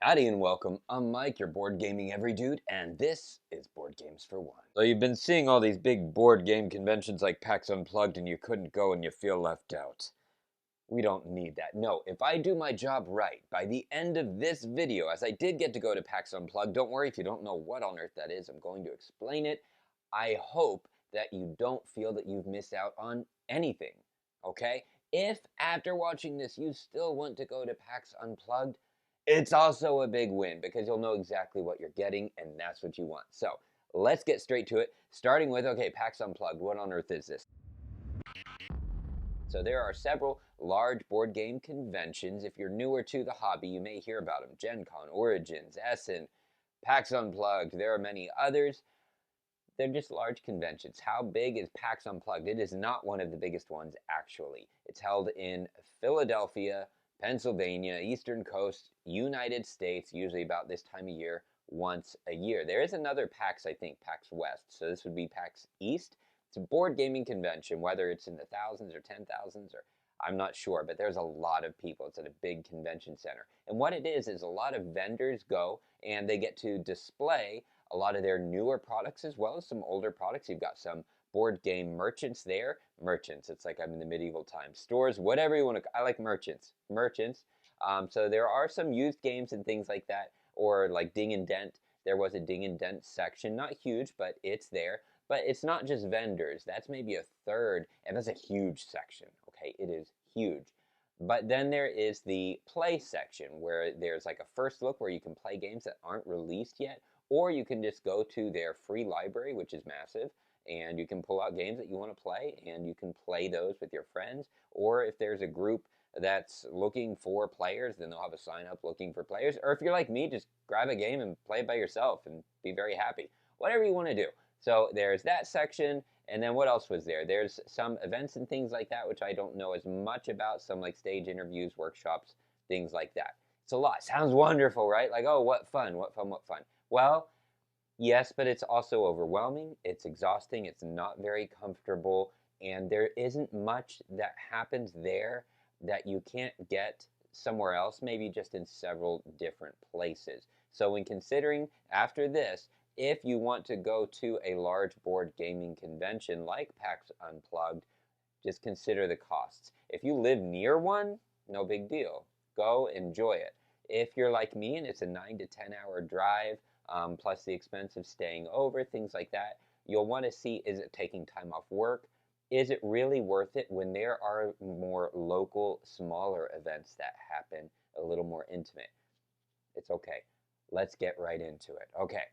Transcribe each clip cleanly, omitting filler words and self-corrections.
Howdy and welcome. I'm Mike, your board gaming every dude, and this is Board Games for One. So you've been seeing all these big board game conventions like Pax Unplugged and you couldn't go and you feel left out. We don't need that. No, if I do my job right, by the end of this video, as I did get to go to Pax Unplugged, don't worry if you don't know what on earth that is, I'm going to explain it. I hope that you don't feel that you've missed out on anything, okay? If after watching this you still want to go to PAX Unplugged, it's also a big win because you'll know exactly what you're getting and that's what you want. So let's get straight to it, starting with, okay, PAX Unplugged, what on earth is this? So there are several large board game conventions. If you're newer to the hobby, you may hear about them. Gen Con, Origins, Essen, PAX Unplugged, there are many others. They're just large conventions. How big is PAX Unplugged? It is not one of the biggest ones, actually. It's held in Philadelphia, Pennsylvania, Eastern Coast, United States, usually about this time of year, once a year. There is another PAX, I think, PAX West. So this would be PAX East. It's a board gaming convention, whether it's in the thousands or 10,000s or I'm not sure, but there's a lot of people. It's at a big convention center. And what it is a lot of vendors go and they get to display a lot of their newer products as well as some older products. You've got some board game merchants there. Merchants, it's like I'm in the medieval times. Stores, whatever you want to, I like merchants. Merchants. So there are some used games and things like that, or like Ding and Dent. There was a Ding and Dent section, not huge, but it's there. But it's not just vendors. That's maybe a third, and that's a huge section. Okay, it is huge. But then there is the play section where there's like a first look where you can play games that aren't released yet, or you can just go to their free library, which is massive, and you can pull out games that you want to play, and you can play those with your friends. Or if there's a group that's looking for players, then they'll have a sign up looking for players. Or if you're like me, just grab a game and play it by yourself and be very happy. Whatever you want to do. So there's that section, and then what else was there? There's some events and things like that, which I don't know as much about, some like stage interviews, workshops, things like that. It's a lot. Sounds wonderful, right? Like, oh, what fun, what fun, what fun. Well, yes, but it's also overwhelming, it's exhausting, it's not very comfortable, and there isn't much that happens there that you can't get somewhere else, maybe just in several different places. So when considering after this, if you want to go to a large board gaming convention like PAX Unplugged, just consider the costs. If you live near one, no big deal. Go enjoy it. If you're like me and it's a 9 to 10 hour drive, plus the expense of staying over, things like that, you'll want to see, is it taking time off work? Is it really worth it when there are more local, smaller events that happen, a little more intimate? It's okay. Let's get right into it. Okay.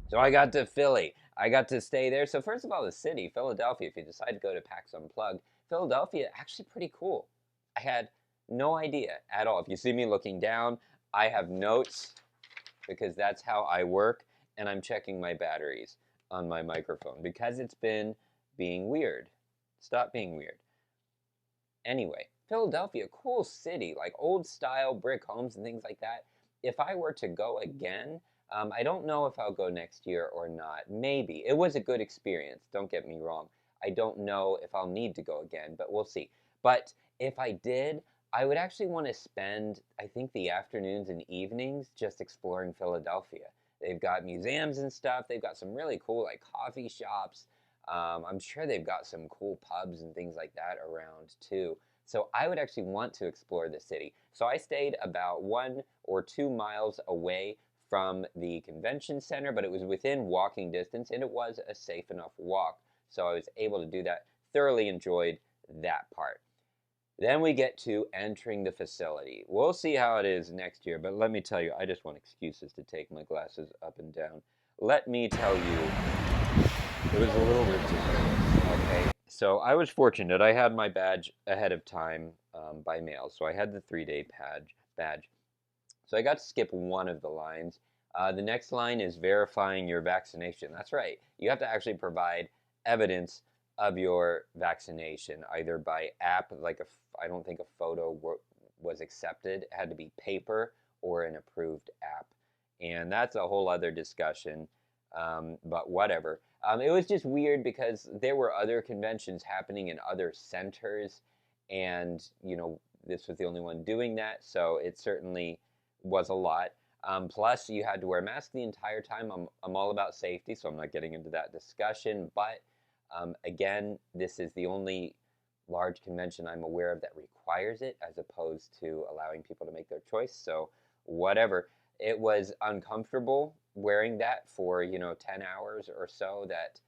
So I got to Philly. I got to stay there. So first of all, the city, Philadelphia, if you decide to go to PAX Unplugged, Philadelphia, actually pretty cool. I had no idea at all. If you see me looking down, I have notes because that's how I work, and I'm checking my batteries on my microphone because it's been being weird. Stop being weird. Anyway, Philadelphia, cool city, like old style brick homes and things like that. If I were to go again, I don't know if I'll go next year or not. Maybe. It was a good experience, don't get me wrong. I don't know if I'll need to go again, but we'll see. But if I did, I would actually want to spend, I think, the afternoons and evenings just exploring Philadelphia. They've got museums and stuff. They've got some really cool, like, coffee shops. I'm sure they've got some cool pubs and things like that around, too. So I would actually want to explore the city. So I stayed about 1 or 2 miles away from the convention center, but it was within walking distance, and it was a safe enough walk. So I was able to do that. Thoroughly enjoyed that part. Then we get to entering the facility. We'll see how it is next year, but let me tell you, I just want excuses to take my glasses up and down. Let me tell you, it was a little ridiculous, okay? So I was fortunate. I had my badge ahead of time by mail, so I had the 3-day badge. So I got to skip one of the lines. The next line is verifying your vaccination. That's right. You have to actually provide evidence of your vaccination, either by app, like I don't think a photo was accepted. It had to be paper or an approved app. And that's a whole other discussion, but whatever. It was just weird because there were other conventions happening in other centers, and this was the only one doing that, so it certainly was a lot. Plus, you had to wear a mask the entire time. I'm all about safety, so I'm not getting into that discussion. But again, this is the only large convention I'm aware of that requires it, as opposed to allowing people to make their choice. So whatever. It was uncomfortable wearing that for 10 hours or so that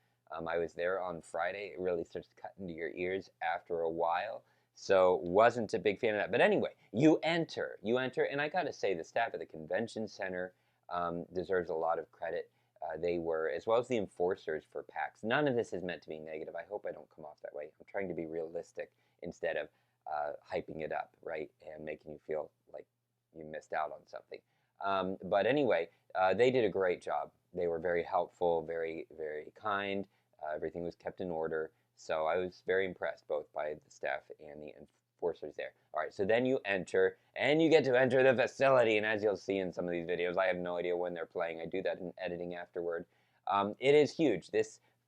I was there on Friday. It really starts to cut into your ears after a while. So wasn't a big fan of that. But anyway, you enter, and I gotta say, the staff at the convention center deserves a lot of credit. They were, as well as the enforcers for PAX. None of this is meant to be negative. I hope I don't come off that way. I'm trying to be realistic instead of hyping it up, right, and making you feel like you missed out on something. But anyway, they did a great job. They were very helpful, very, very kind. Everything was kept in order. So I was very impressed both by the staff and the enforcers there. All right, so then you enter, and you get to enter the facility. And as you'll see in some of these videos, I have no idea when they're playing. I do that in editing afterward. It is huge.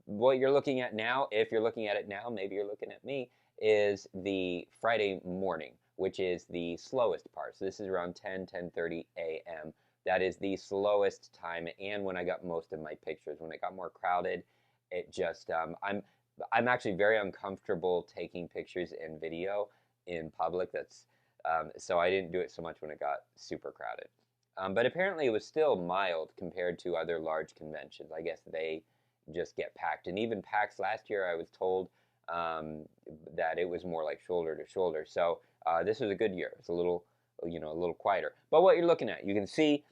What you're looking at now, if you're looking at it now, maybe you're looking at me, is the Friday morning, which is the slowest part. So this is around 10:30 a.m. That is the slowest time, and when I got most of my pictures. When it got more crowded, it just I'm actually very uncomfortable taking pictures and video in public. So I didn't do it so much when it got super crowded. But apparently it was still mild compared to other large conventions. I guess they just get packed. And even PAX last year, I was told that it was more like shoulder to shoulder. So this was a good year. It's a little quieter. But what you're looking at, you can see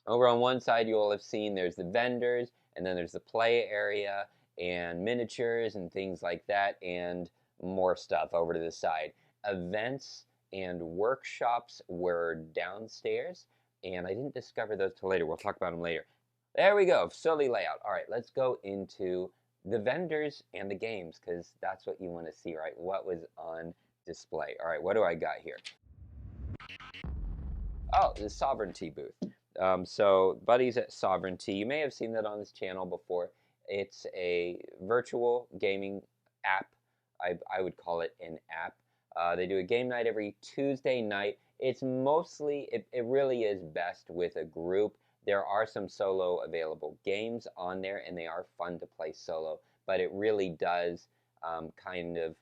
over on one side, you will have seen there's the vendors, and then there's the play area and miniatures and things like that, and more stuff over to the side. Events and workshops were downstairs, and I didn't discover those till later. We'll talk about them later. There we go, facility layout. All right, let's go into the vendors and the games, because that's what you want to see, right? What was on display. All right, what do I got here? Oh, the Sovereignty booth. So buddies at Sovereignty, you may have seen that on this channel before. It's a virtual gaming app. I would call it an app. They do a game night every Tuesday night. It's mostly, it really is best with a group. There are some solo available games on there, and they are fun to play solo, but it really does kind of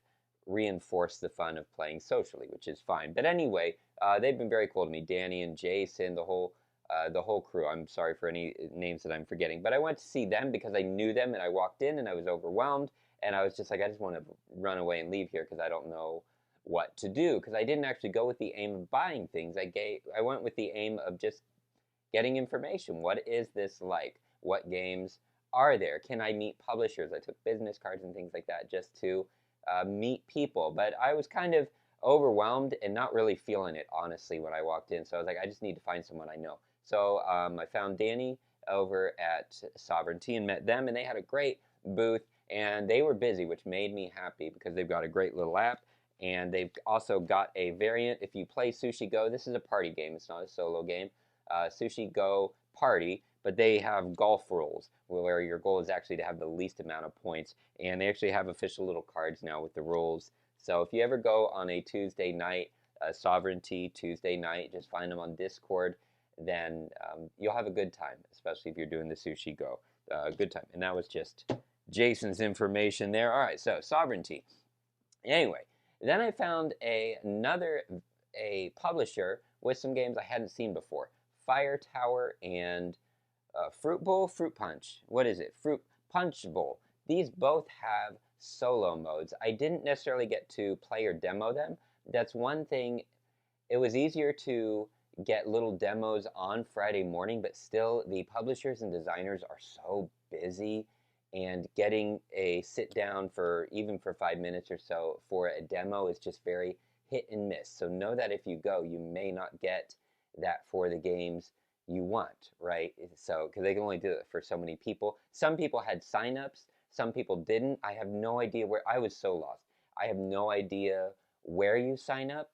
reinforce the fun of playing socially, which is fine. But anyway, they've been very cool to me. Danny and Jason, the whole crew. I'm sorry for any names that I'm forgetting. But I went to see them because I knew them, and I walked in and I was overwhelmed. And I was just like, I just want to run away and leave here because I don't know what to do. Because I didn't actually go with the aim of buying things. I went with the aim of just getting information. What is this like? What games are there? Can I meet publishers? I took business cards and things like that just to meet people. But I was kind of overwhelmed and not really feeling it, honestly, when I walked in. So I was like, I just need to find someone I know. So I found Danny over at Sovereignty and met them, and they had a great booth, and they were busy, which made me happy because they've got a great little app, and they've also got a variant. If you play Sushi Go, this is a party game. It's not a solo game. Sushi Go Party, but they have golf rules where your goal is actually to have the least amount of points, and they actually have official little cards now with the rules. So if you ever go on a Tuesday night, Sovereignty Tuesday night, just find them on Discord, then you'll have a good time, especially if you're doing the Sushi Go. Good time. And that was just Jason's information there. All right, so Sovereignty. Anyway, then I found a publisher with some games I hadn't seen before. Fire Tower and Fruit Bowl, Fruit Punch. What is it? Fruit Punch Bowl. These both have solo modes. I didn't necessarily get to play or demo them. That's one thing. It was easier to get little demos on Friday morning, but still the publishers and designers are so busy, and getting a sit down for even for 5 minutes or so for a demo is just very hit and miss. So know that if you go, you may not get that for the games you want, right? So because they can only do it for so many people. Some people had signups, some people didn't. I have no idea where. I was so lost. I have no idea where you sign up.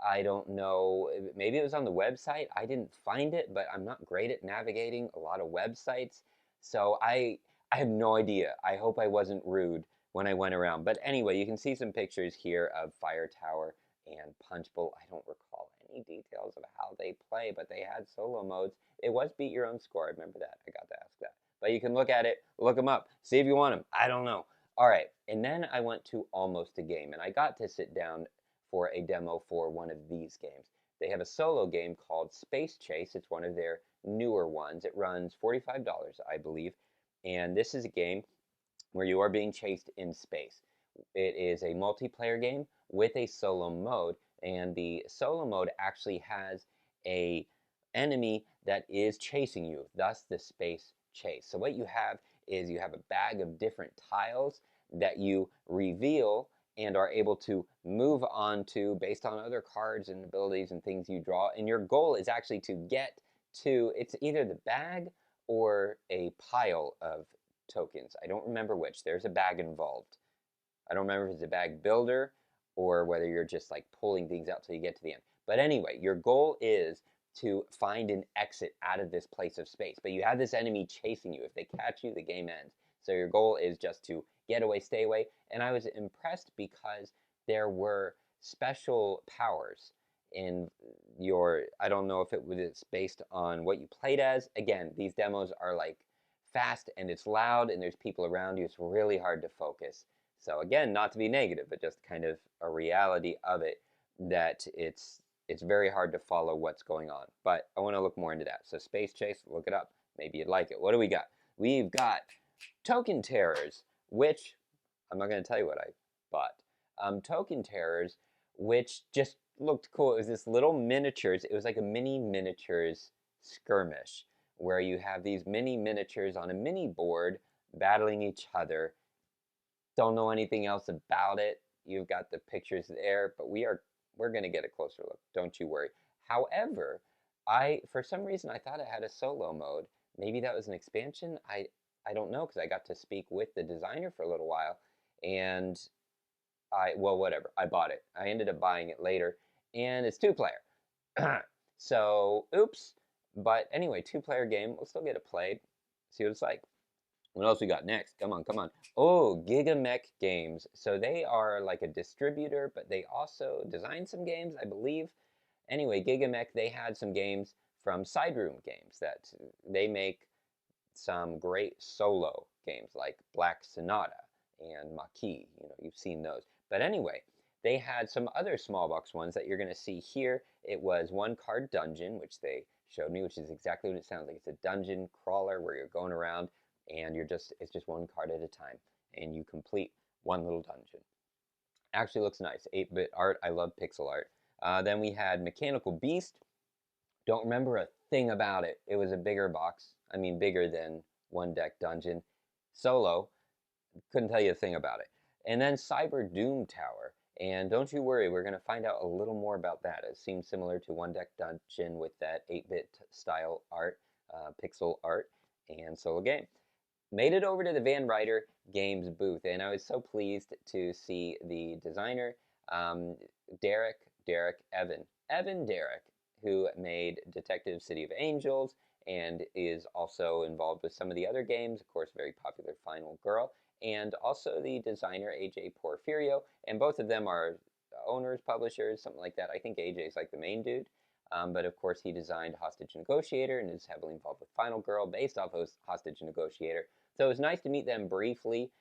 I don't know, maybe it was on the website. I didn't find it, but I'm not great at navigating a lot of websites. So I have no idea. I hope I wasn't rude when I went around. But anyway, you can see some pictures here of Fire Tower and Punch Bowl. I don't recall any details of how they play, but they had solo modes. It was beat your own score. I remember that. I got to ask that. But you can look at it, look them up, see if you want them. I don't know. All right, and then I went to Almost a Game, and I got to sit down for a demo for one of these games. They have a solo game called Space Chase. It's one of their newer ones. It runs $45, I believe, and this is a game where you are being chased in space. It is a multiplayer game with a solo mode, and the solo mode actually has a enemy that is chasing you, thus the space chase. So what you have is you have a bag of different tiles that you reveal and are able to move on to based on other cards and abilities and things you draw. And your goal is actually to get to, it's either the bag or a pile of tokens. I don't remember which. There's a bag involved. I don't remember if it's a bag builder or whether you're just like pulling things out till you get to the end. But anyway, your goal is to find an exit out of this place of space. But you have this enemy chasing you. If they catch you, the game ends. So your goal is just to get away, stay away. And I was impressed because there were special powers in your, I don't know if it was based on what you played as. Again, these demos are like fast and it's loud and there's people around you. It's really hard to focus. So again, not to be negative, but just kind of a reality of it, that it's very hard to follow what's going on. But I want to look more into that. So Space Chase, look it up. Maybe you'd like it. What do we got? We've got Token Terrors, which I'm not going to tell you what I bought. Token Terrors, which just looked cool. It was this little miniatures. It was like a mini miniatures skirmish where you have these mini miniatures on a mini board battling each other. Don't know anything else about it. You've got the pictures there, but we're going to get a closer look. Don't you worry. However, for some reason I thought it had a solo mode. Maybe that was an expansion. I don't know, because I got to speak with the designer for a little while, and well, whatever. I bought it. I ended up buying it later, and it's 2-player. So, oops. But anyway, 2-player game. We'll still get it played. See what it's like. What else we got next? Come on, come on. Oh, Gigamech Games. So they are like a distributor, but they also design some games, I believe. Anyway, Gigamech, they had some games from Side Room Games that they make some great solo games like Black Sonata and Maquis. You know, you've seen those. But anyway, they had some other small box ones that you're going to see here. It was One Card Dungeon, which they showed me, which is exactly what it sounds like. It's a dungeon crawler where you're going around and it's just one card at a time, and you complete one little dungeon. Actually looks nice. 8-bit art. I love pixel art. Then we had Mechanical Beast. Don't remember a thing about it. It was a bigger box. I mean, bigger than One Deck Dungeon. Solo. Couldn't tell you a thing about it. And then Cyber Doom Tower. And don't you worry, we're going to find out a little more about that. It seems similar to One Deck Dungeon with that 8-bit style art, pixel art, and solo game. Made it over to the Van Ryder Games booth, and I was so pleased to see the designer, Evan Derrick, who made Detective City of Angels and is also involved with some of the other games, of course, very popular Final Girl, and also the designer AJ Porfirio, and both of them are owners, publishers, something like that. I think AJ's like the main dude. But of course, he designed Hostage Negotiator and is heavily involved with Final Girl, based off of Hostage Negotiator. So it was nice to meet them briefly.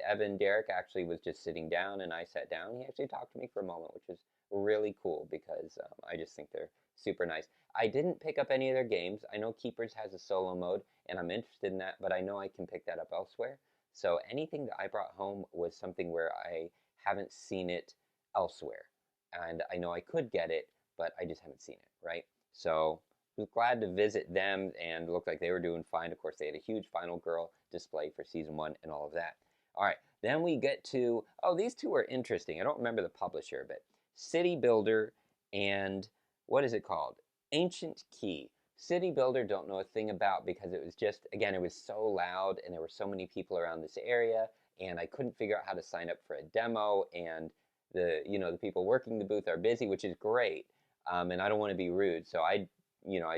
Evan Derrick actually was just sitting down, and I sat down. He actually talked to me for a moment, which was really cool because I just think they're super nice. I didn't pick up any of their games. I know Keepers has a solo mode, and I'm interested in that, but I know I can pick that up elsewhere. So anything that I brought home was something where I haven't seen it elsewhere. And I know I could get it, but I just haven't seen it, right? So I was glad to visit them, and looked like they were doing fine. Of course, they had a huge Final Girl display for Season 1 and all of that. All right, then we get to, oh, these two are interesting. I don't remember the publisher, but City Builder and, what is it called? Ancient Key. City Builder, don't know a thing about, because it was just, again, it was so loud, and there were so many people around this area, and I couldn't figure out how to sign up for a demo, and the people working the booth are busy, which is great. And I don't want to be rude, so I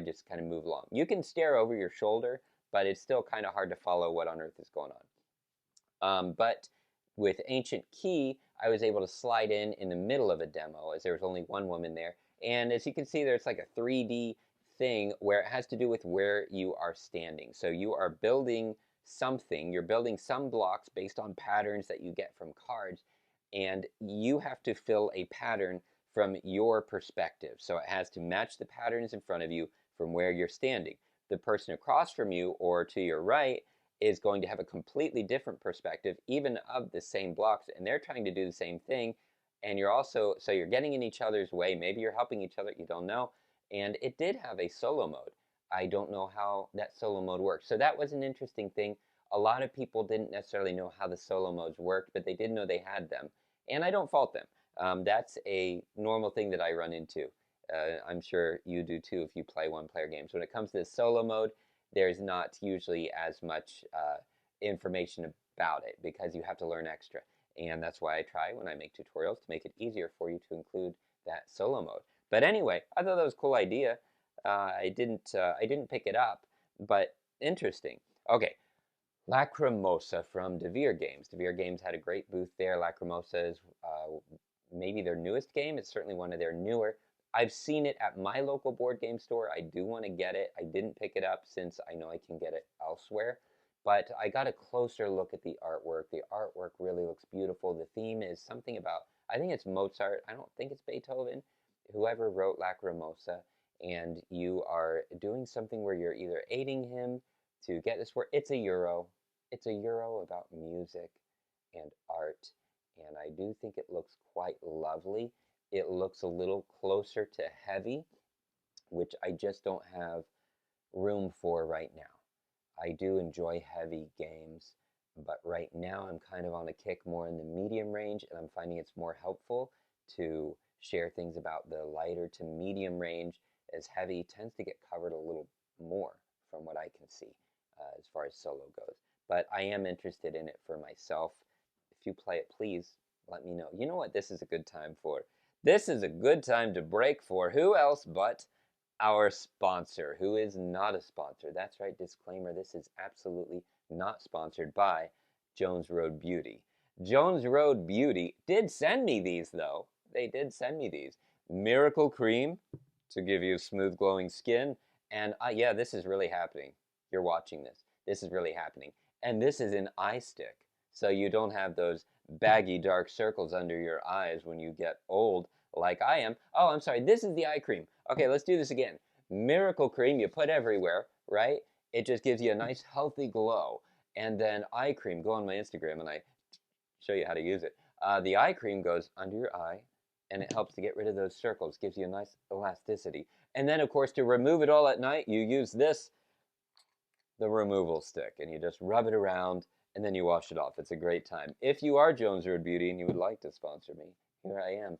just kind of move along. You can stare over your shoulder, but it's still kind of hard to follow what on earth is going on. But with Ancient Key, I was able to slide in the middle of a demo as there was only one woman there. And as you can see, there's like a 3D thing where it has to do with where you are standing. So you are building something, you're building some blocks based on patterns that you get from cards, and you have to fill a pattern from your perspective. So it has to match the patterns in front of you from where you're standing. The person across from you or to your right is going to have a completely different perspective, even of the same blocks, and they're trying to do the same thing. And you're also, so you're getting in each other's way. Maybe you're helping each other, you don't know. And it did have a solo mode. I don't know how that solo mode works. So that was an interesting thing. A lot of people didn't necessarily know how the solo modes worked, but they did know they had them. And I don't fault them. That's a normal thing that I run into. I'm sure you do too if you play one-player games. When it comes to the solo mode, there's not usually as much information about it because you have to learn extra. And that's why I try when I make tutorials to make it easier for you to include that solo mode. But anyway, I thought that was a cool idea. I didn't pick it up, but interesting. Okay, Lacrimosa from Devere Games. Devere Games had a great booth there. Lacrimosa is maybe their newest game. It's certainly one of their newer. I've seen it at my local board game store. I do want to get it. I didn't pick it up since I know I can get it elsewhere. But I got a closer look at the artwork. The artwork really looks beautiful. The theme is something about, I think it's Mozart. I don't think it's Beethoven. Whoever wrote Lacrimosa. And you are doing something where you're either aiding him to get this work. It's a Euro. It's a Euro about music and art. And I do think it looks quite lovely. It looks a little closer to heavy, which I just don't have room for right now. I do enjoy heavy games, but right now I'm kind of on a kick more in the medium range, and I'm finding it's more helpful to share things about the lighter to medium range, as heavy tends to get covered a little more from what I can see as far as solo goes. But I am interested in it for myself. If you play it, please let me know. You know what this is a good time for? This is a good time to break for who else but our sponsor, who is not a sponsor. That's right, disclaimer, this is absolutely not sponsored by Jones Road Beauty. Jones Road Beauty did send me these, though. They did send me these. Miracle Cream to give you smooth, glowing skin. And yeah, this is really happening. You're watching this. This is really happening. And this is an eye stick, so you don't have those baggy, dark circles under your eyes when you get old like I am. Oh, I'm sorry. This is the eye cream. Okay, let's do this again. Miracle Cream you put everywhere, right? It just gives you a nice, healthy glow. And then eye cream, go on my Instagram and I show you how to use it. The eye cream goes under your eye, and it helps to get rid of those circles, gives you a nice elasticity. And then, of course, to remove it all at night, you use this, the removal stick, and you just rub it around, and then you wash it off. It's a great time. If you are Jones Road Beauty and you would like to sponsor me, here I am.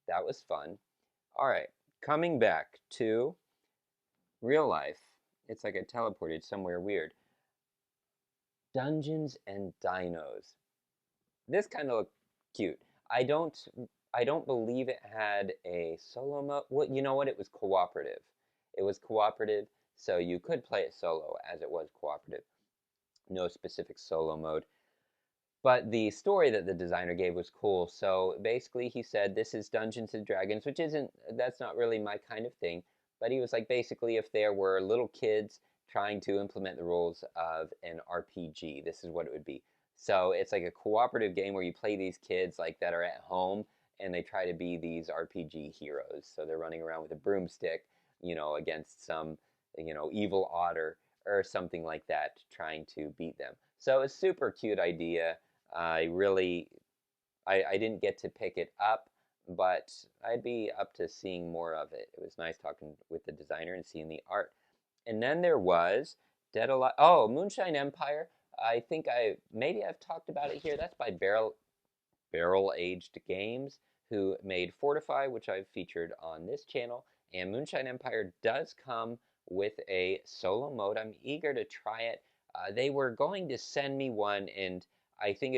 That was fun. All right, coming back to real life. It's like I teleported somewhere weird. Dungeons and Dinos. This kind of looked cute. I don't believe it had a solo mode. Well, you know what? It was cooperative. It was cooperative, so you could play it solo as it was cooperative. No specific solo mode. But the story that the designer gave was cool. So basically he said this is Dungeons and Dragons, which that's not really my kind of thing. But he was like, basically, if there were little kids trying to implement the rules of an RPG, this is what it would be. So it's like a cooperative game where you play these kids like that are at home and they try to be these RPG heroes. So they're running around with a broomstick, against some, evil otter or something like that, trying to beat them. So it's a super cute idea. I didn't get to pick it up, but I'd be up to seeing more of it. It was nice talking with the designer and seeing the art. And then there was Dead Alive. Oh, Moonshine Empire. I think maybe I've talked about it here. That's by Barrel Aged Games, who made Fortify, which I've featured on this channel. And Moonshine Empire does come with a solo mode. I'm eager to try it. They were going to send me one, and I think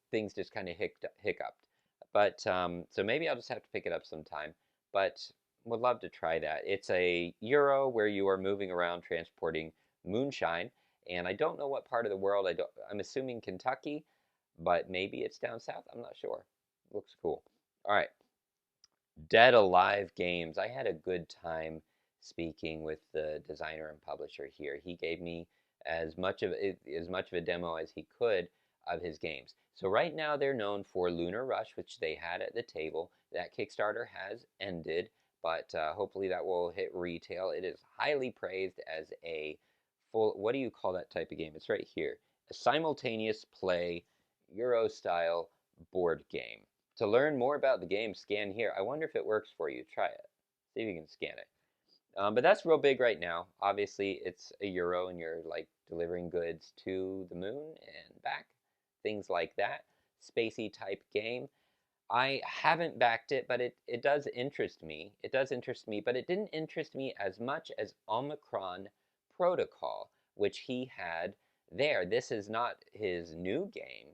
things just kind of hiccuped. But so maybe I'll just have to pick it up sometime. But would love to try that. It's a Euro where you are moving around transporting moonshine, and I don't know what part of the world. I'm assuming Kentucky, but maybe it's down south. I'm not sure. Looks cool. All right. Dead Alive Games. I had a good time speaking with the designer and publisher here. He gave me as much of a demo as he could of his games. So right now they're known for Lunar Rush, which they had at the table. That Kickstarter has ended, but hopefully that will hit retail. It is highly praised as a full, what do you call that type of game? It's right here. A simultaneous play Euro style board game. To learn more about the game, scan here. I wonder if it works for you. Try it. See if you can scan it. But that's real big right now. Obviously, it's a euro and you're like delivering goods to the moon and back. Things like that. Spacey type game. I haven't backed it, but it does interest me. It does interest me, but it didn't interest me as much as Omicron Protocol, which he had there. This is not his new game,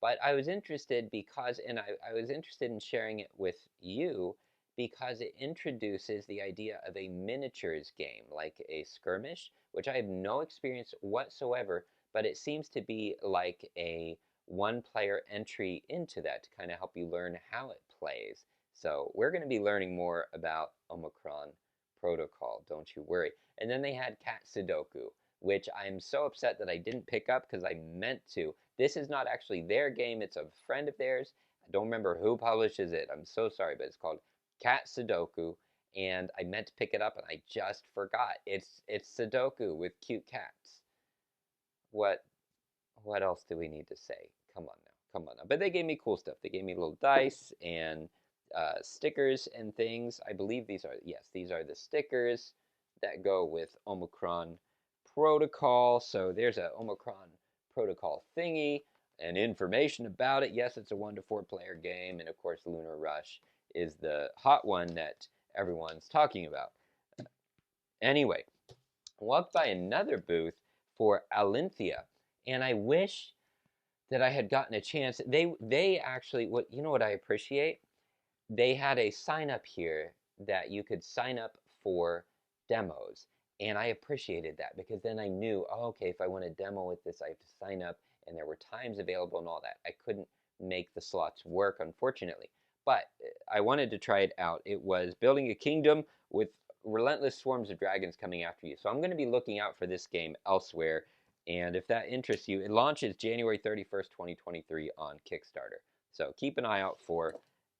but I was interested because, and I was interested in sharing it with you because it introduces the idea of a miniatures game, like a skirmish, which I have no experience whatsoever, but it seems to be like a one-player entry into that to kind of help you learn how it plays. So we're going to be learning more about Omicron Protocol, don't you worry. And then they had Cat Sudoku, which I'm so upset that I didn't pick up because I meant to. This is not actually their game, it's a friend of theirs. I don't remember who publishes it. I'm so sorry, but it's called Cat Sudoku, and I meant to pick it up and I just forgot. It's Sudoku with cute cats. What what else do we need to say? Come on now, come on now. But they gave me cool stuff. They gave me little dice and stickers and things. I believe these are, yes, these are the stickers that go with Omicron Protocol. So there's a Omicron Protocol thingy and information about it. Yes, it's a 1 to 4 player game, and of course Lunar Rush is the hot one that everyone's talking about. Anyway, I walked by another booth for Alinthia, and I wish that I had gotten a chance. They actually, what, you know what I appreciate? They had a sign up here that you could sign up for demos, and I appreciated that because then I knew, oh, okay, if I want a demo with this, I have to sign up, and there were times available and all that. I couldn't make the slots work, unfortunately, but I wanted to try it out. It was building a kingdom with relentless swarms of dragons coming after you. So I'm going to be looking out for this game elsewhere. And if that interests you, it launches January 31st, 2023 on Kickstarter. So keep an eye out for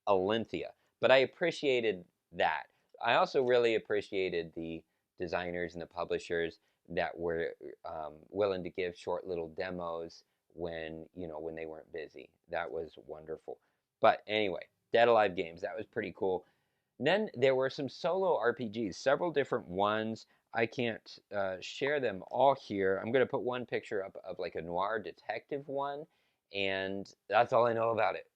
Alinthia. But I appreciated that. I also really appreciated the designers and the publishers that were willing to give short little demos when, you know, when they weren't busy. That was wonderful. But anyway, Dead Alive Games, that was pretty cool. And then there were some solo RPGs, several different ones. I can't share them all here. I'm going to put one picture up of like a noir detective one, and that's all I know about it.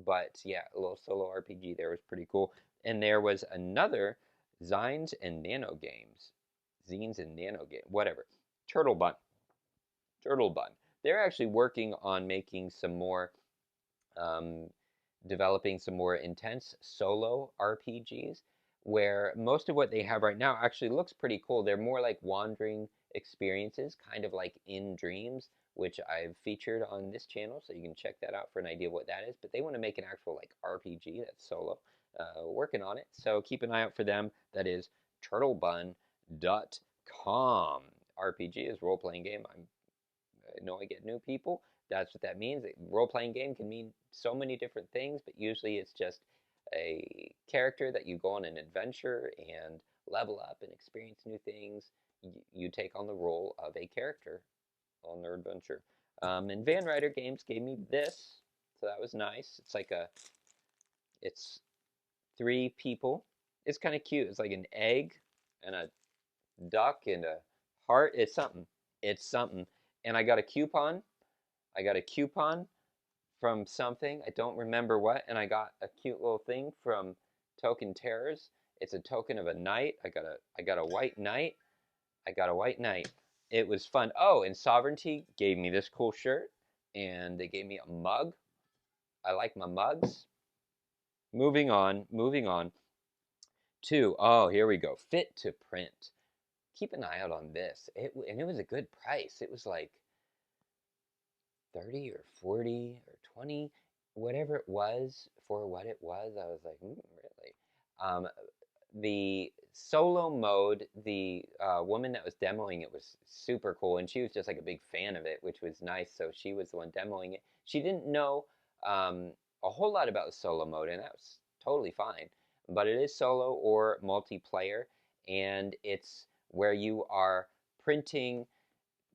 But yeah, a little solo RPG there was pretty cool. And there was another Zines and Nano Games. Zines and Nano Game, whatever. Turtle Bun. Turtle Bun. They're actually working on making some more, um, developing some more intense solo RPGs where most of what they have right now actually looks pretty cool. They're more like wandering experiences, kind of like In Dreams, which I've featured on this channel, so you can check that out for an idea of what that is. But they want to make an actual like RPG that's solo. Working on it, so keep an eye out for them. That is turtlebun.com. RPG is role playing game. I know I get new people. That's what that means. Role playing game can mean so many different things, but usually it's just a character that you go on an adventure and level up and experience new things. You take on the role of a character on their adventure. And Van Ryder Games gave me this, so that was nice. It's 3 people. It's kind of cute. It's like an egg and a duck and a heart. It's something. It's something. And I got a coupon. I got a coupon from something. I don't remember what. And I got a cute little thing from Token Terrors. It's a token of a knight. I got a white knight. I got a white knight. It was fun. Oh, and Sovereignty gave me this cool shirt. And they gave me a mug. I like my mugs. Moving on. Moving on. Oh, here we go. Fit to print. Keep an eye out on this. And it was a good price. It was like 30 or 40 or 20. whatever it was for what it was, I was like, really? Um, the solo mode, the woman that was demoing it was super cool, and she was just like a big fan of it, which was nice. So she was the one demoing it. She didn't know um, a whole lot about the solo mode, and that was totally fine. But it is solo or multiplayer, and it's where you are printing,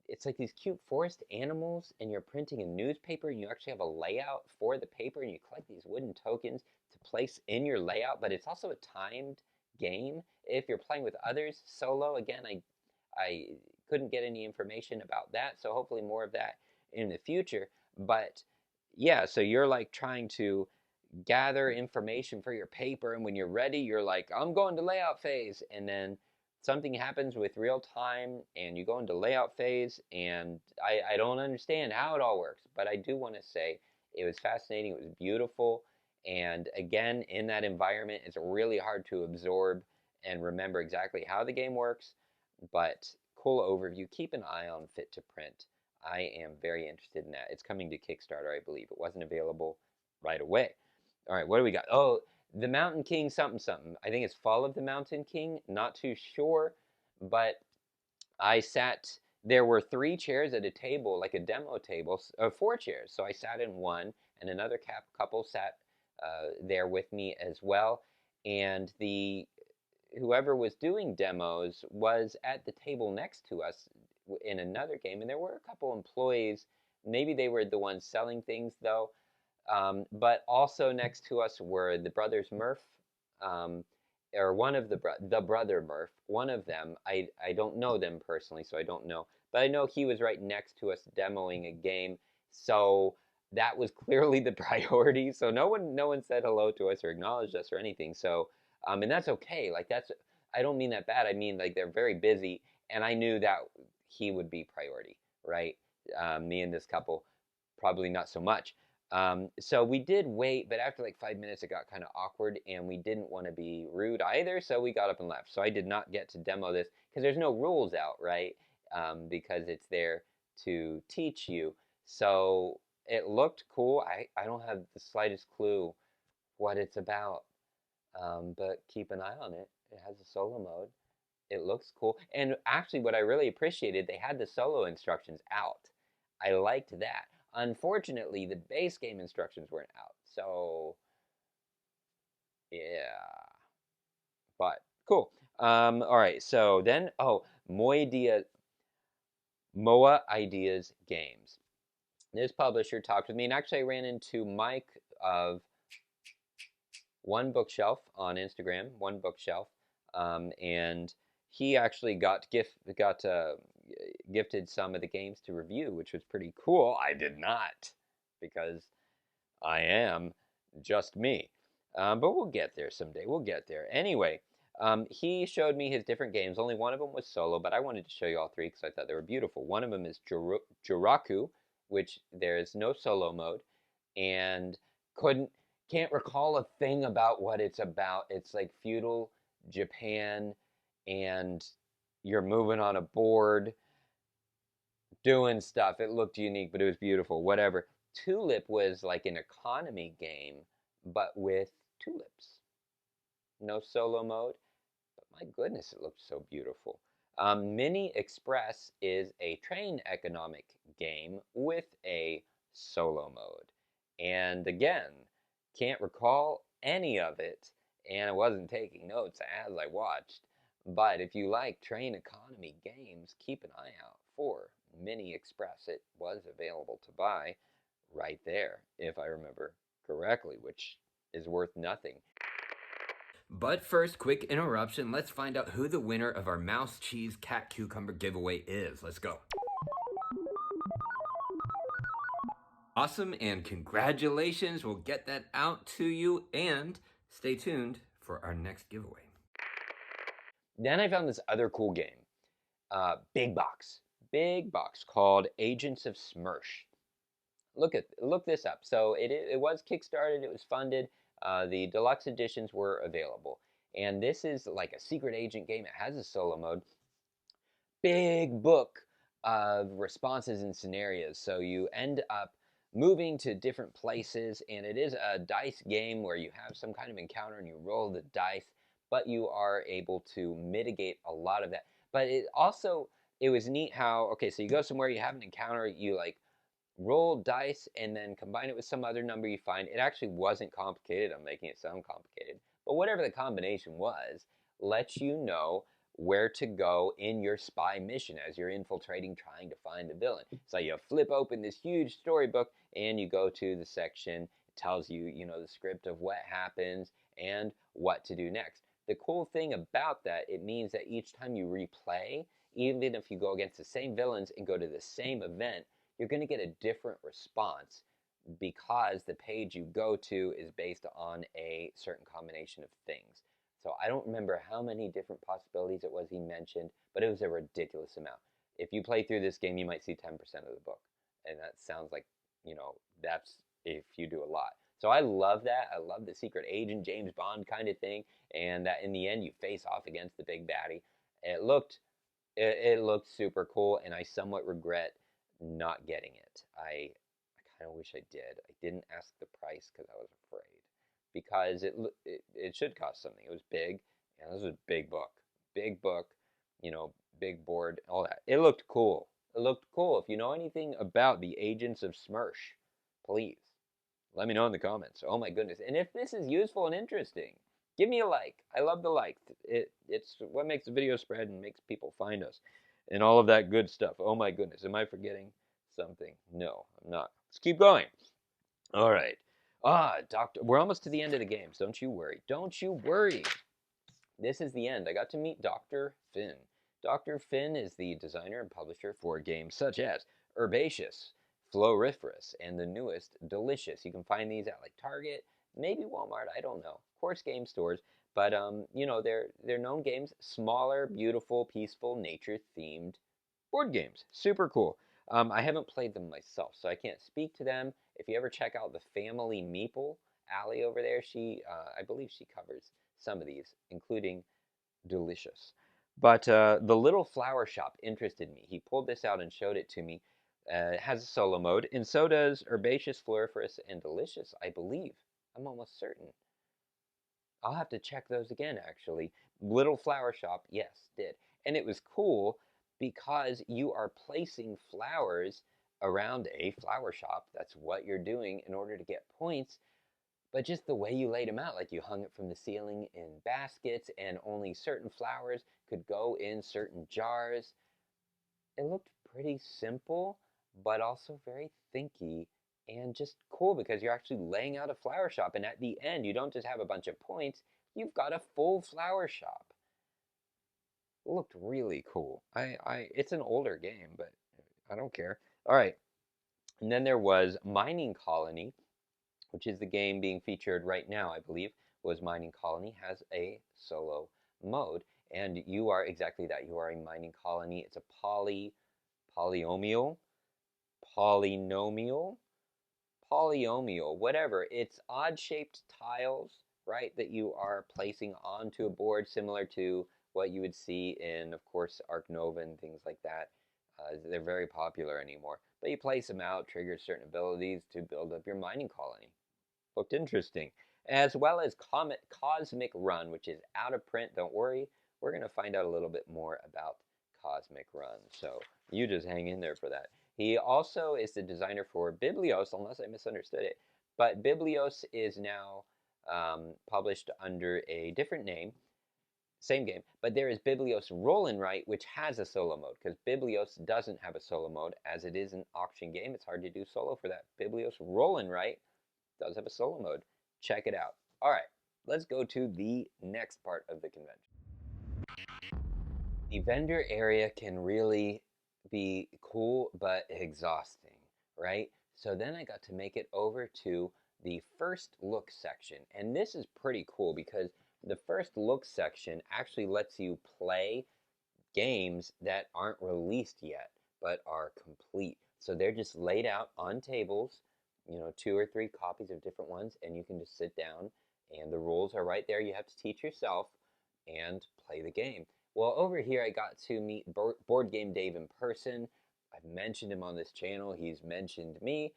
it's like these cute forest animals, and you're printing a newspaper, and you actually have a layout for the paper, and you collect these wooden tokens to place in your layout. But it's also a timed game if you're playing with others. Solo, again, I couldn't get any information about that, so hopefully more of that in the future. But yeah, so you're like trying to gather information for your paper, and when you're ready, you're like, I'm going to layout phase, and then something happens with real time, and you go into layout phase, and I don't understand how it all works, but I do want to say it was fascinating, it was beautiful, and again, in that environment, it's really hard to absorb and remember exactly how the game works, but cool overview. Keep an eye on Fit to Print. I am very interested in that. It's coming to Kickstarter, I believe. It wasn't available right away. All right, what do we got? Oh, the Mountain King something something. I think it's Fall of the Mountain King. Not too sure, but I sat. There were 3 chairs at a table, like a demo table, 4 chairs. So I sat in one, and another couple sat there with me as well. And the whoever was doing demos was at the table next to us in another game, and there were a couple employees. Maybe they were the ones selling things though. But also next to us were the brothers Murph, um, or one of the brother Murph. One of them, I don't know them personally, so I don't know. But I know he was right next to us demoing a game, so that was clearly the priority. So no one said hello to us or acknowledged us or anything. So, and that's okay. Like that's, I don't mean that bad. I mean like they're very busy, and I knew that he would be priority, right? Me and this couple, probably not so much. So we did wait, but after like 5 minutes, it got kind of awkward, and we didn't want to be rude either, so we got up and left. So I did not get to demo this because there's no rules out, right? Because it's there to teach you. So it looked cool. I don't have the slightest clue what it's about, but keep an eye on it. It has a solo mode. It looks cool. And actually, what I really appreciated, they had the solo instructions out. I liked that. Unfortunately, the base game instructions weren't out. So, yeah. But cool. All right. So then, oh, Moa Ideas Games. This publisher talked with me, and actually, I ran into Mike of One Bookshelf on Instagram, One Bookshelf, and he actually gifted some of the games to review, which was pretty cool. I did not, because I am just me. But we'll get there someday. We'll get there. Anyway, he showed me his different games. Only one of them was solo, but I wanted to show you all 3 because I thought they were beautiful. One of them is Juraku, which there is no solo mode, and couldn't can't recall a thing about what it's about. It's like feudal Japan, and you're moving on a board doing stuff. It looked unique, but it was beautiful. Whatever. Tulip was like an economy game, but with tulips. No solo mode, but my goodness, it looked so beautiful. Mini Express is a train economic game with a solo mode. And again, can't recall any of it, and I wasn't taking notes as I watched. But if you like train economy games, keep an eye out for Mini Express. It was available to buy right there, if I remember correctly, which is worth nothing. But first, quick interruption. Let's find out who the winner of our mouse, cheese, cat, cucumber giveaway is. Let's go. Awesome, and congratulations. We'll get that out to you, and stay tuned for our next giveaway. Then I found this other cool game, big box called Agents of Smersh. Look this up. So it was kickstarted. It was funded. The deluxe editions were available, and this is like a secret agent game. It has a solo mode. Big book of responses and scenarios. So you end up moving to different places, and it is a dice game where you have some kind of encounter and you roll the dice, but you are able to mitigate a lot of that. But it was neat how, okay, so you go somewhere, you have an encounter, you like roll dice and then combine it with some other number you find. It actually wasn't complicated. I'm making it sound complicated. But whatever the combination was, lets you know where to go in your spy mission as you're infiltrating, trying to find the villain. So you flip open this huge storybook and you go to the section. It tells you, the script of what happens and what to do next. The cool thing about that, it means that each time you replay, even if you go against the same villains and go to the same event, you're going to get a different response because the page you go to is based on a certain combination of things. So I don't remember how many different possibilities it was he mentioned, but it was a ridiculous amount. If you play through this game, you might see 10% of the book. And that sounds like, that's if you do a lot. So I love that. I love the secret agent James Bond kind of thing, and that in the end you face off against the big baddie. It looked super cool, and I somewhat regret not getting it. I kind of wish I did. I didn't ask the price because I was afraid. Because it should cost something. It was big, and this was a big book, big board, all that. It looked cool. It looked cool. If you know anything about the Agents of Smersh, please let me know in the comments. Oh my goodness! And if this is useful and interesting, give me a like. I love the like. It's what makes the video spread and makes people find us, and all of that good stuff. Oh my goodness! Am I forgetting something? No, I'm not. Let's keep going. All right. Doctor, we're almost to the end of the games. Don't you worry. Don't you worry. This is the end. I got to meet Dr. Finn. Dr. Finn is the designer and publisher for games such as Herbaceous, Floriferous, and the newest, Delicious. You can find these at like Target, maybe Walmart, I don't know. Of course, game stores. But they're known games, smaller, beautiful, peaceful, nature-themed board games. Super cool. I haven't played them myself, so I can't speak to them. If you ever check out the Family Meeple, Allie over there, I believe she covers some of these, including Delicious. But the Little Flower Shop interested me. He pulled this out and showed it to me. It has a solo mode, and so does Herbaceous, Floriferous, and Delicious, I believe. I'm almost certain. I'll have to check those again, actually. Little Flower Shop, yes, did. And it was cool because you are placing flowers around a flower shop. That's what you're doing in order to get points. But just the way you laid them out, like you hung it from the ceiling in baskets, and only certain flowers could go in certain jars. It looked pretty simple, but also very thinky and just cool because you're actually laying out a flower shop. And at the end, you don't just have a bunch of points, you've got a full flower shop. It looked really cool. It's an older game, but I don't care. All right. And then there was Mining Colony, which is the game being featured right now, I believe, was Mining Colony, has a solo mode. And you are exactly that. You are a mining colony. It's a polynomial, whatever. It's odd-shaped tiles, right, that you are placing onto a board, similar to what you would see in, of course, Ark Nova and things like that. They're very popular anymore. But you place them out, trigger certain abilities to build up your mining colony. Looked interesting. As well as Cosmic Run, which is out of print. Don't worry, we're going to find out a little bit more about Cosmic Run. So you just hang in there for that. He also is the designer for Biblios, unless I misunderstood it. But Biblios is now published under a different name. Same game, but there is Biblios Roll and Write, which has a solo mode, because Biblios doesn't have a solo mode, as it is an auction game. It's hard to do solo for that. Biblios Roll and Write does have a solo mode. Check it out. All right, let's go to the next part of the convention. The vendor area can really be cool but exhausting, right? So then I got to make it over to the first look section. And this is pretty cool because the first look section actually lets you play games that aren't released yet but are complete. So they're just laid out on tables, 2 or 3 copies of different ones, and you can just sit down and the rules are right there. You have to teach yourself and play the game. Well, over here I got to meet Board Game Dave in person. I've mentioned him on this channel. He's mentioned me.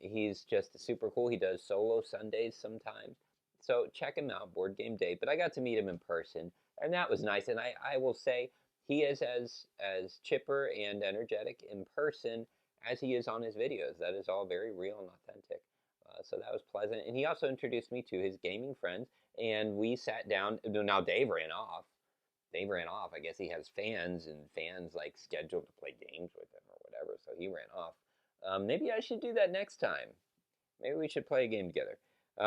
He's just super cool. He does solo Sundays sometimes. So check him out, Board Game Dave. But I got to meet him in person, and that was nice. And I will say he is as chipper and energetic in person as he is on his videos. That is all very real and authentic. So that was pleasant. And he also introduced me to his gaming friends, and we sat down. Now Dave ran off. Dave ran off. I guess he has fans, and fans like scheduled to play games with him or whatever. So he ran off. Maybe I should do that next time. Maybe we should play a game together.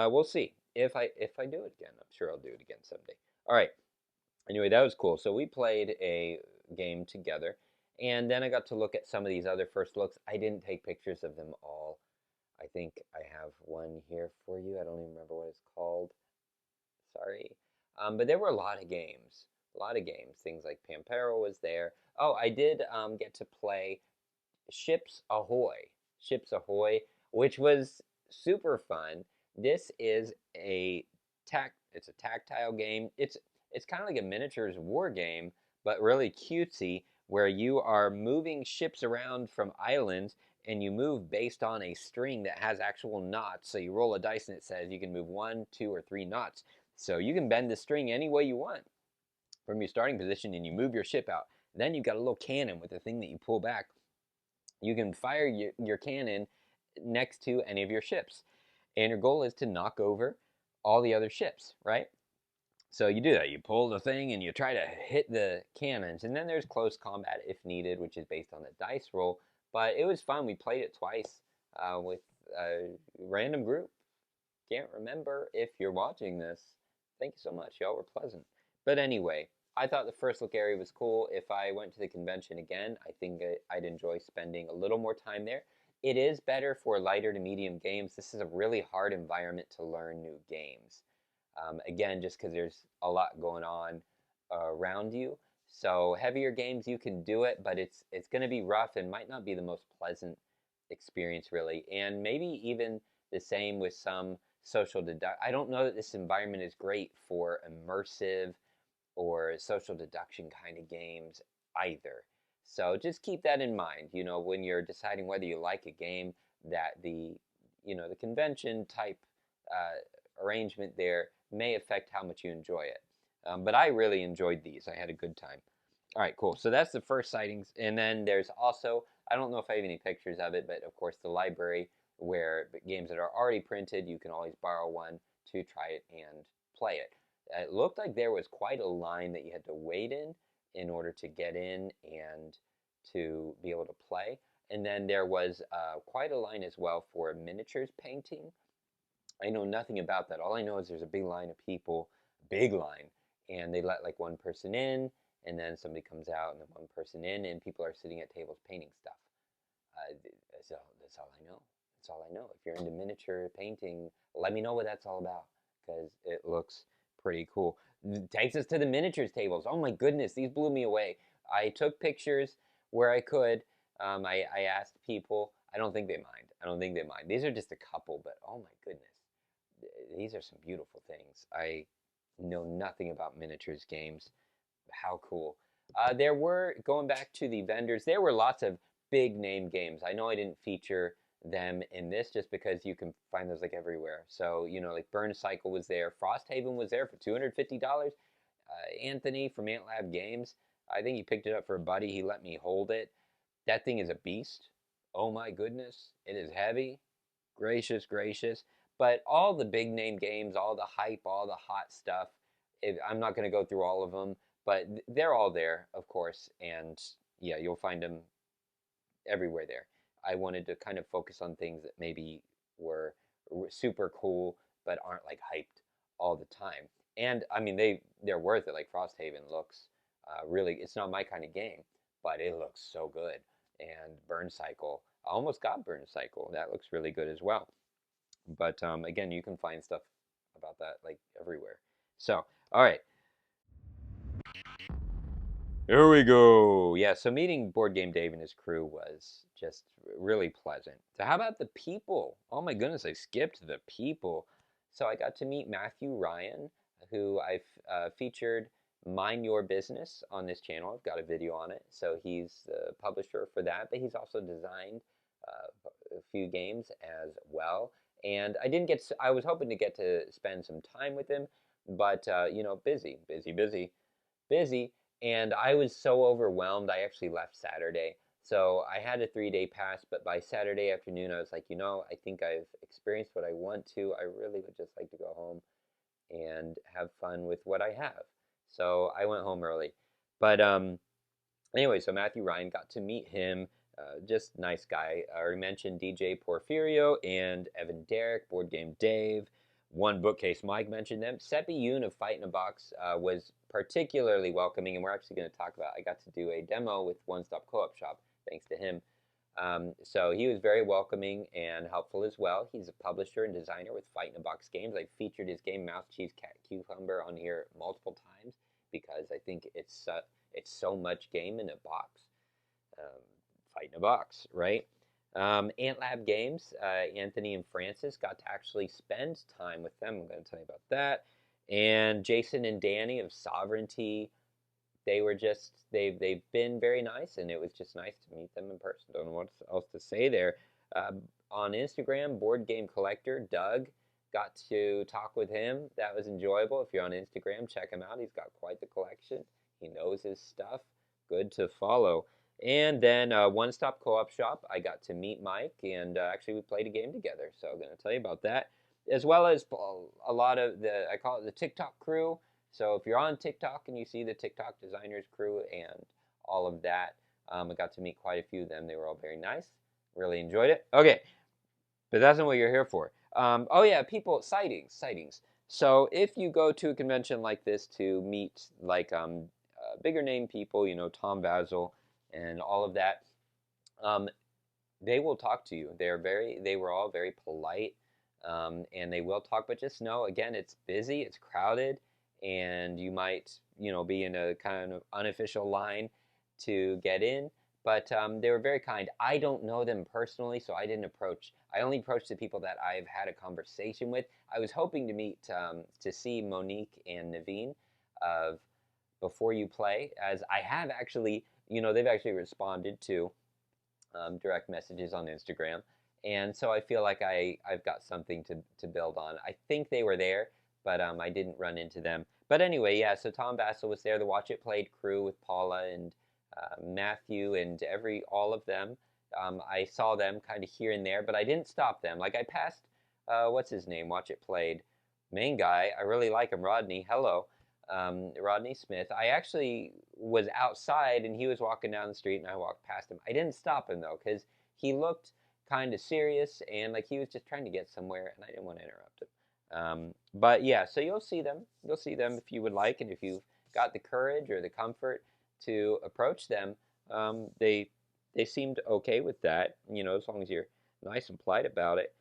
We'll see if I do it again. I'm sure I'll do it again someday. All right. Anyway, that was cool. So we played a game together, and then I got to look at some of these other first looks. I didn't take pictures of them all. I think I have one here for you. I don't even remember what it's called. Sorry. But there were a lot of games. A lot of games. Things like Pampero was there. Oh, I did get to play Ships Ahoy. Ships Ahoy, which was super fun. This is it's a tactile game. It's kind of like a miniatures war game, but really cutesy, where you are moving ships around from islands and you move based on a string that has actual knots. So you roll a dice and it says you can move 1, 2, or 3 knots. So you can bend the string any way you want from your starting position and you move your ship out. Then you've got a little cannon with a thing that you pull back. You can fire your cannon next to any of your ships. And your goal is to knock over all the other ships, right? So you do that. You pull the thing and you try to hit the cannons. And then there's close combat if needed, which is based on the dice roll. But it was fun. We played it twice with a random group. Can't remember if you're watching this. Thank you so much. Y'all were pleasant. But anyway, I thought the first look area was cool. If I went to the convention again, I think I'd enjoy spending a little more time there. It is better for lighter to medium games. This is a really hard environment to learn new games. Again, just because there's a lot going on around you. So heavier games, you can do it, but it's going to be rough and might not be the most pleasant experience, really. And maybe even the same with some social deduction. I don't know that this environment is great for immersive or social deduction kind of games either. So just keep that in mind, when you're deciding whether you like a game, that the convention type arrangement there may affect how much you enjoy it. But I really enjoyed these. I had a good time. All right, cool. So that's the first sightings. And then there's also, I don't know if I have any pictures of it, but of course the library where games that are already printed, you can always borrow one to try it and play it. It looked like there was quite a line that you had to wait in order to get in and to be able to play. And then there was quite a line as well for miniatures painting. I know nothing about that. All I know is there's a big line of people, big line, and they let like one person in, and then somebody comes out, and then one person in, and people are sitting at tables painting stuff. That's all I know. That's all I know. If you're into miniature painting, let me know what that's all about, because it looks pretty cool. It takes us to the miniatures tables. Oh my goodness, these blew me away. I took pictures where I could. I asked people. I don't think they mind. I don't think they mind. These are just a couple, but oh my goodness, these are some beautiful things. I know nothing about miniatures games. How cool. There were, going back to the vendors, there were lots of big name games. I know I didn't feature them in this just because you can find those like everywhere. So, like Burn Cycle was there. Frosthaven was there for $250. Anthony from Ant Lab Games, I think he picked it up for a buddy. He let me hold it. That thing is a beast. Oh my goodness. It is heavy. Gracious, gracious. But all the big name games, all the hype, all the hot stuff, I'm not going to go through all of them, but they're all there, of course. And yeah, you'll find them everywhere there. I wanted to kind of focus on things that maybe were super cool, but aren't like hyped all the time. And I mean, they're worth it. Like Frosthaven looks really, it's not my kind of game, but it looks so good. And Burn Cycle, I almost got Burn Cycle. That looks really good as well. But again, you can find stuff about that like everywhere. So, all right. Here we go. Yeah, so meeting Board Game Dave and his crew was just really pleasant. So how about the people? Oh my goodness, I skipped the people. So I got to meet Matthew Ryan, who I've featured Mind Your Business on this channel. I've got a video on it. So he's the publisher for that, but he's also designed a few games as well. And I didn't get. I was hoping to get to spend some time with him, but busy, busy, busy, busy. And I was so overwhelmed. I actually left Saturday, so I had a 3-day pass. But by Saturday afternoon, I was like, I think I've experienced what I want to. I really would just like to go home and have fun with what I have. So I went home early. But anyway, so Matthew Ryan, got to meet him. Just nice guy. I already mentioned DJ Porfirio and Evan Derrick, Board Game Dave. One Bookcase Mike mentioned them. Seppi Yoon of Fight in a Box was particularly welcoming, and we're actually going to talk about. I got to do a demo with One Stop Co-op Shop, thanks to him. So he was very welcoming and helpful as well. He's a publisher and designer with Fight in a Box Games. I've featured his game Mouse Cheese Cat Cucumber on here multiple times because I think it's so much game in a box. Um, Fight in a Box, right? Ant Lab Games, Anthony and Francis got to actually spend time with them. I'm going to tell you about that. And Jason and Danny of Sovereignty, they've been very nice, and it was just nice to meet them in person. Don't know what else to say there. On Instagram, Board Game Collector Doug, got to talk with him. That was enjoyable. If you're on Instagram, check him out. He's got quite the collection. He knows his stuff. Good to follow. And then One Stop Co-op Shop, I got to meet Mike, and actually we played a game together. So I'm going to tell you about that, as well as a lot of I call it the TikTok crew. So if you're on TikTok and you see the TikTok designers crew and all of that, I got to meet quite a few of them. They were all very nice. Really enjoyed it. Okay, but that's not what you're here for. Oh yeah, sightings. So if you go to a convention like this to meet like bigger name people, Tom Basil and all of that, they will talk to you. They were all very polite, and they will talk. But just know, again, it's busy, it's crowded, and you might, be in a kind of unofficial line to get in. But they were very kind. I don't know them personally, so I didn't approach. I only approached the people that I've had a conversation with. I was hoping to meet, to see Monique and Naveen of Before You Play, as I have actually, they've actually responded to direct messages on Instagram. And so I feel like I've got something to build on. I think they were there, but I didn't run into them. But anyway, yeah, so Tom Bassel was there, the Watch It Played crew with Paula and Matthew and all of them. I saw them kind of here and there, but I didn't stop them. Like I passed, what's his name? Watch It Played. Main guy, I really like him, Rodney. Hello. Rodney Smith. I actually was outside and he was walking down the street and I walked past him. I didn't stop him though because he looked kind of serious and like he was just trying to get somewhere and I didn't want to interrupt him. But yeah, so you'll see them. You'll see them if you would like, and if you've got the courage or the comfort to approach them, they seemed okay with that. As long as you're nice and polite about it.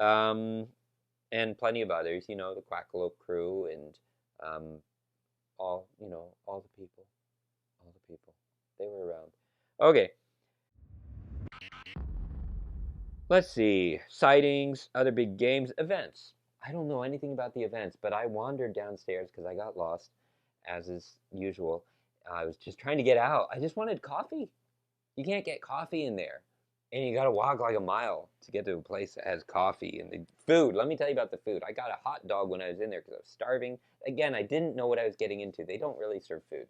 And plenty of others. The Quackalope crew and all all the people, they were around. Okay, let's see. Sightings, other big games, events. I don't know anything about the events, but I wandered downstairs because I got lost, as is usual. I was just trying to get out. I just wanted coffee. You can't get coffee in there, and you gotta walk like a mile to get to a place that has coffee. And the food, let me tell you about the food. I got a hot dog when I was in there because I was starving. Again, I didn't know what I was getting into. They don't really serve food.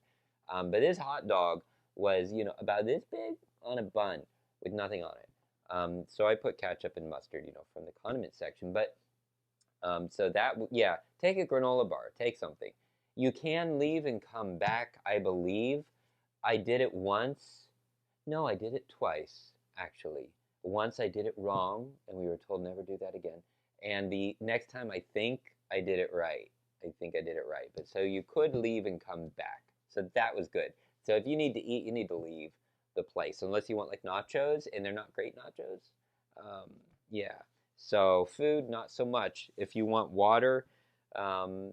But this hot dog was, about this big on a bun with nothing on it. So I put ketchup and mustard, from the condiment section. But so that, yeah, take a granola bar, take something. You can leave and come back, I believe. I did it once. No, I did it twice, actually. Once I did it wrong, and we were told never do that again. And the next time, I think I did it right. I think I did it right. But so you could leave and come back. So that was good. So if you need to eat, you need to leave the place, unless you want like nachos, and they're not great nachos. Yeah. So food, not so much. If you want water, um,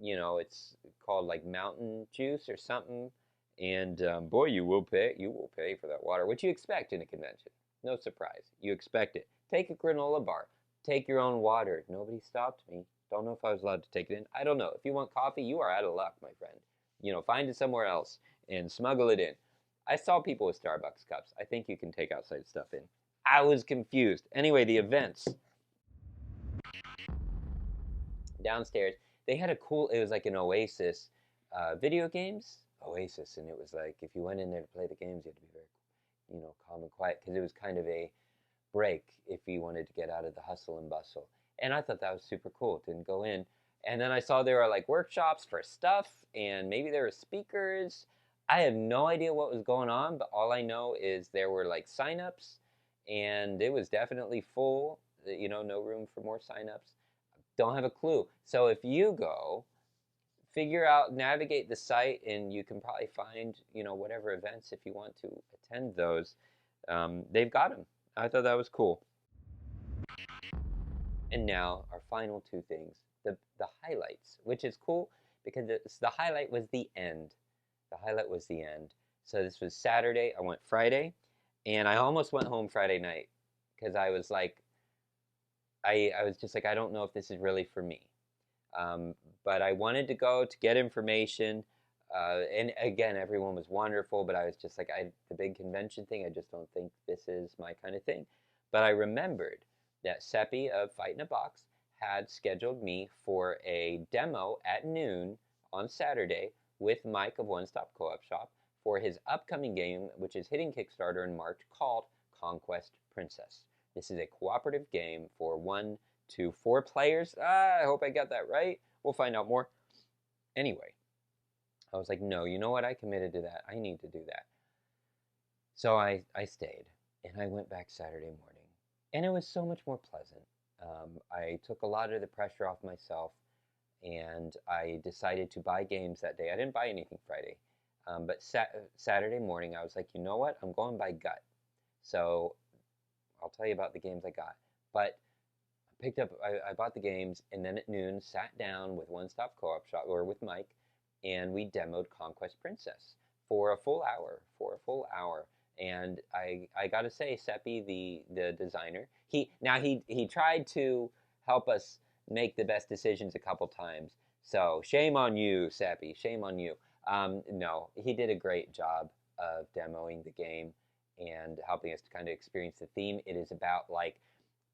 it's called like mountain juice or something. And boy, you will pay. You will pay for that water. What you expect in a convention? No surprise. You expect it. Take a granola bar. Take your own water. Nobody stopped me. Don't know if I was allowed to take it in. I don't know. If you want coffee, you are out of luck, my friend. Find it somewhere else and smuggle it in. I saw people with Starbucks cups. I think you can take outside stuff in. I was confused. Anyway, the events downstairs, they had a cool, it was like an Oasis video games. Oasis, and it was like if you went in there to play the games, you had to be very, calm and quiet because it was kind of a break if you wanted to get out of the hustle and bustle. And I thought that was super cool. Didn't go in. And then I saw there were like workshops for stuff and maybe there were speakers. I have no idea what was going on, but all I know is there were like signups and it was definitely full. No room for more signups. Don't have a clue. So if you go, figure out, navigate the site, and you can probably find, whatever events if you want to attend those. They've got them. I thought that was cool. And now our final two things, the highlights, which is cool because the highlight was the end. The highlight was the end. So this was Saturday. I went Friday, and I almost went home Friday night because I was like, I was just like, I don't know if this is really for me. But I wanted to go to get information. And again, everyone was wonderful, but I was just like, the big convention thing, I just don't think this is my kind of thing. But I remembered that Seppi of Fight in a Box had scheduled me for a demo at noon on Saturday with Mike of One Stop Co-op Shop for his upcoming game, which is hitting Kickstarter in March, called Conquest Princess. This is a cooperative game for 1 to 4 players. I hope I got that right. We'll find out more. Anyway, I was like, no, you know what? I committed to that. I need to do that. So I stayed, and I went back Saturday morning, and it was so much more pleasant. I took a lot of the pressure off myself, and I decided to buy games that day. I didn't buy anything Friday, but Saturday morning, I was like, you know what? I'm going by gut. So I'll tell you about the games I got. But I bought the games, and then at noon sat down with One Stop Co-op Shop or with Mike, and we demoed Conquest Princess for a full hour. And I gotta say, Seppi, the designer, he tried to help us make the best decisions a couple times. So shame on you, Seppi. Shame on you. No, he did a great job of demoing the game and helping us to kind of experience the theme. It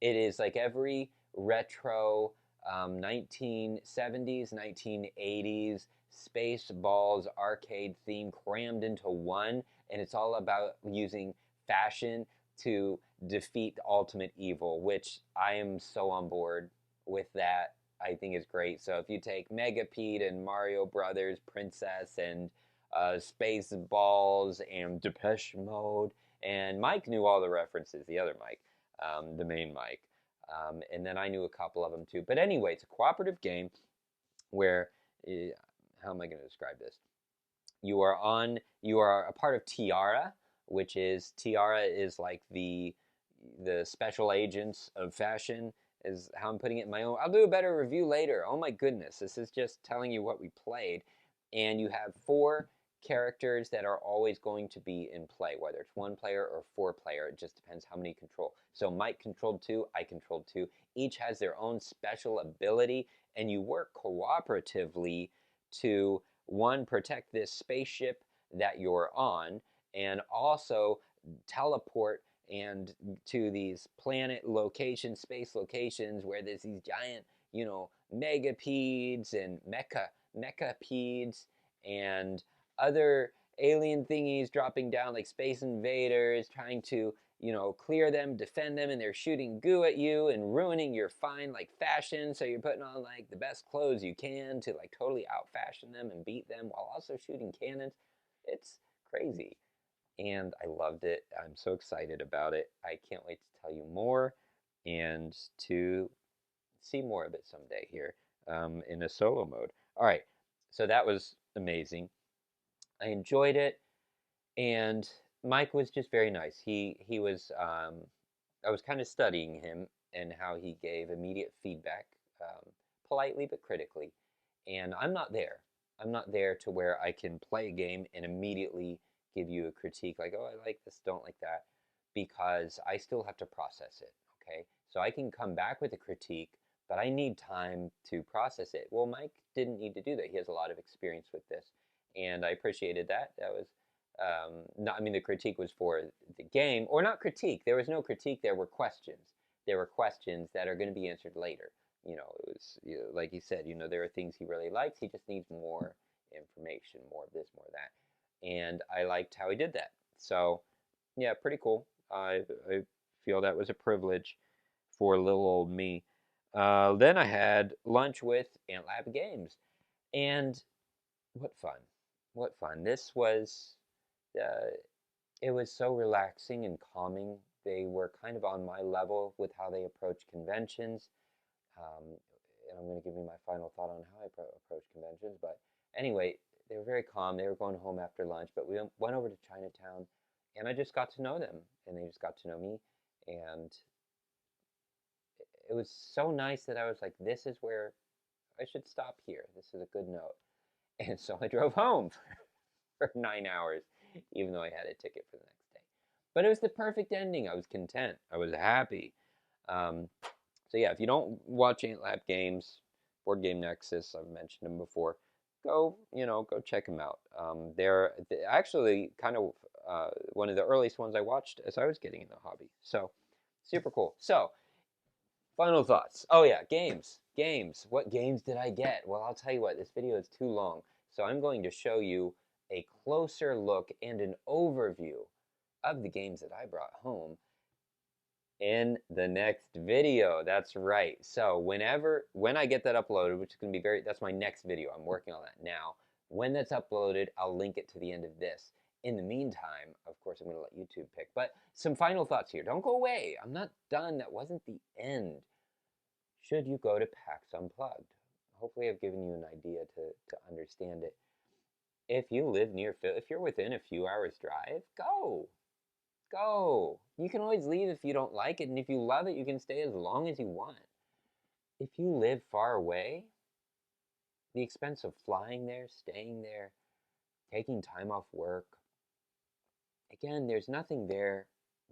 is like every retro 1970s, 1980s Spaceballs arcade theme crammed into one, and it's all about using fashion to defeat the ultimate evil, which I am so on board with that. I think is great. So if you take Megapede and Mario Brothers, Princess, and Spaceballs, and Depeche Mode, and Mike knew all the references, the other Mike, the main Mike. And then I knew a couple of them too. But anyway, it's a cooperative game where, how am I going to describe this? You are a part of Tiara is like the special agents of fashion, is how I'm putting it in my own. I'll do a better review later. Oh my goodness, this is just telling you what we played. And you have 4 characters that are always going to be in play, whether it's 1 player or 4 player. It just depends how many you control. So Mike controlled 2, I controlled 2. Each has their own special ability, and you work cooperatively to, 1, protect this spaceship that you're on, and also teleport and to these planet locations, space locations where there's these giant, megapedes and mechapedes and other alien thingies dropping down like space invaders, trying to, clear them, defend them, and they're shooting goo at you and ruining your fine like fashion. So you're putting on like the best clothes you can to like totally out fashion them and beat them while also shooting cannons. It's crazy. And I loved it. I'm so excited about it. I can't wait to tell you more and to see more of it someday here in a solo mode. All right, so that was amazing. I enjoyed it, and Mike was just very nice. He was I was kind of studying him and how he gave immediate feedback, politely but critically. And I'm not there. I'm not there to where I can play a game and immediately give you a critique like, oh, I like this, don't like that, because I still have to process it. Okay, so I can come back with a critique, but I need time to process it. Well, Mike didn't need to do that. He has a lot of experience with this, and I appreciated that. That was Not, I mean, the critique was for the game, or not critique. There was no critique. There were questions. There were questions that are going to be answered later. It was like you said. There are things he really likes. He just needs more information, more of this, more of that. And I liked how he did that. So, yeah, pretty cool. I feel that was a privilege for little old me. Then I had lunch with Ant Lab Games, and what fun! What fun! This was uh, it was so relaxing and calming. They were kind of on my level with how they approach conventions. Um, and I'm going to give you my final thought on how I approach conventions. But anyway, they were very calm. They were going home after lunch, but we went over to Chinatown, and I just got to know them, and they just got to know me. And it was so nice that I was like, this is where I should stop here. This is a good note. And so I drove home for 9 hours, even though I had a ticket for the next day. But it was the perfect ending. I was content. I was happy. Um, so yeah, if you don't watch Ant Lab Games, Board Game Nexus, I've mentioned them before. Go check them out. They're actually kind of one of the earliest ones I watched as I was getting in the hobby. So super cool. So final thoughts. Oh yeah, games. Games. What games did I get? Well, I'll tell you what, this video is too long. So I'm going to show you a closer look and an overview of the games that I brought home in the next video. That's right. So when I get that uploaded, which is going to be that's my next video. I'm working on that now. When that's uploaded, I'll link it to the end of this. In the meantime, of course, I'm going to let YouTube pick. But some final thoughts here. Don't go away. I'm not done. That wasn't the end. Should you go to PAX Unplugged? Hopefully I've given you an idea to understand it. If you live near if you're within a few hours drive, go. Go. You can always leave if you don't like it, and if you love it, you can stay as long as you want. If you live far away, the expense of flying there, staying there, taking time off work, again, there's nothing there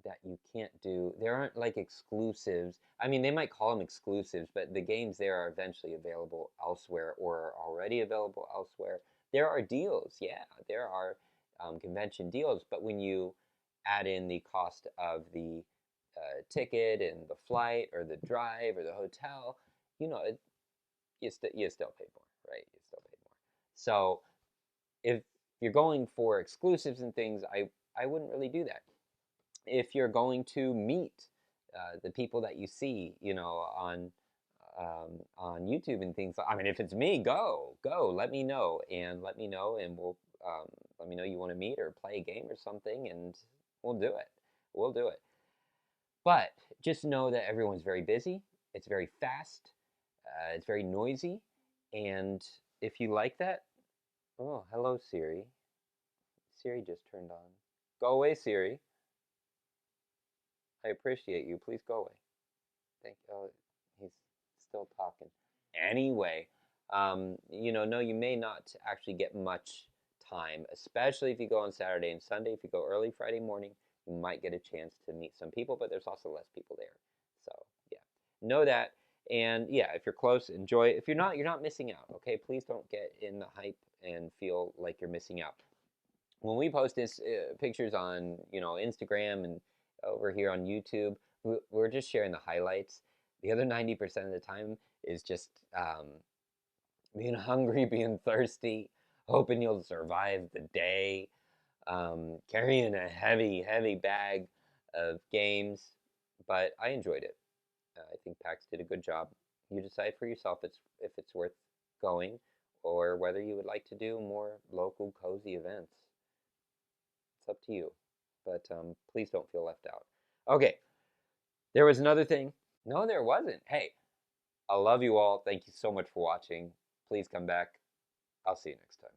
that you can't do. There aren't like exclusives. I mean, they might call them exclusives, but the games there are eventually available elsewhere or are already available elsewhere. There are deals, yeah, there are convention deals, but when you add in the cost of the ticket and the flight or the drive or the hotel, you know, you still pay more, right? You still pay more. So if you're going for exclusives and things, I wouldn't really do that. If you're going to meet the people that you see, on YouTube and things. I mean, if it's me, go. Let me know, and we'll let me know you want to meet or play a game or something, and we'll do it. We'll do it. But just know that everyone's very busy. It's very fast. It's very noisy, and if you like that, oh, hello Siri. Siri just turned on. Go away, Siri. I appreciate you. Please go away. Thank you. Oh, he's still talking. Anyway, no, you may not actually get much time, especially if you go on Saturday and Sunday. If you go early Friday morning, you might get a chance to meet some people, but there's also less people there. So, yeah, know that. And yeah, if you're close, enjoy it. If you're not missing out, okay? Please don't get in the hype and feel like you're missing out. When we post this pictures on, Instagram and over here on YouTube, we're just sharing the highlights. The other 90% of the time is just being hungry, being thirsty, hoping you'll survive the day, carrying a heavy, heavy bag of games. But I enjoyed it. I think PAX did a good job. You decide for yourself if it's worth going or whether you would like to do more local, cozy events. It's up to you. But please don't feel left out. Okay, there was another thing. No, there wasn't. Hey, I love you all. Thank you so much for watching. Please come back. I'll see you next time.